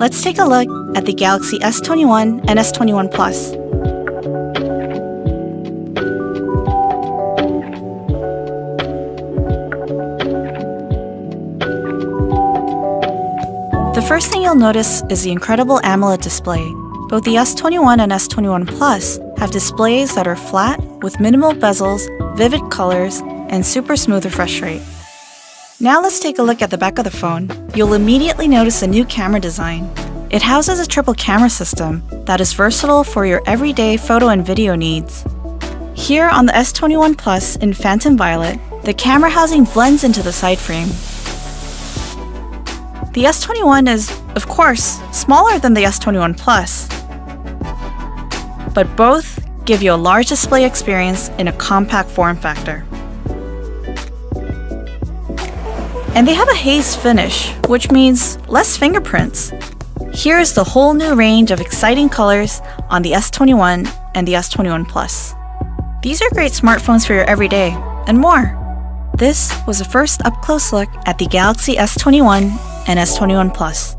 Let's take a look at the Galaxy S21 and S21 Plus. The first thing you'll notice is the incredible AMOLED display. Both the S21 and S21 Plus have displays that are flat with minimal bezels, vivid colors, and super smooth refresh rate. Now let's take a look at the back of the phone. You'll immediately notice a new camera design. It houses a triple camera system that is versatile for your everyday photo and video needs. Here on the S21 Plus in Phantom Violet, the camera housing blends into the side frame. The S21 is, of course, smaller than the S21 Plus, but both give you a large display experience in a compact form factor. And they have a haze finish, which means less fingerprints. Here is the whole new range of exciting colors on the S21 and the S21 Plus. These are great smartphones for your everyday, and more. This was a first up-close look at the Galaxy S21 and S21 Plus.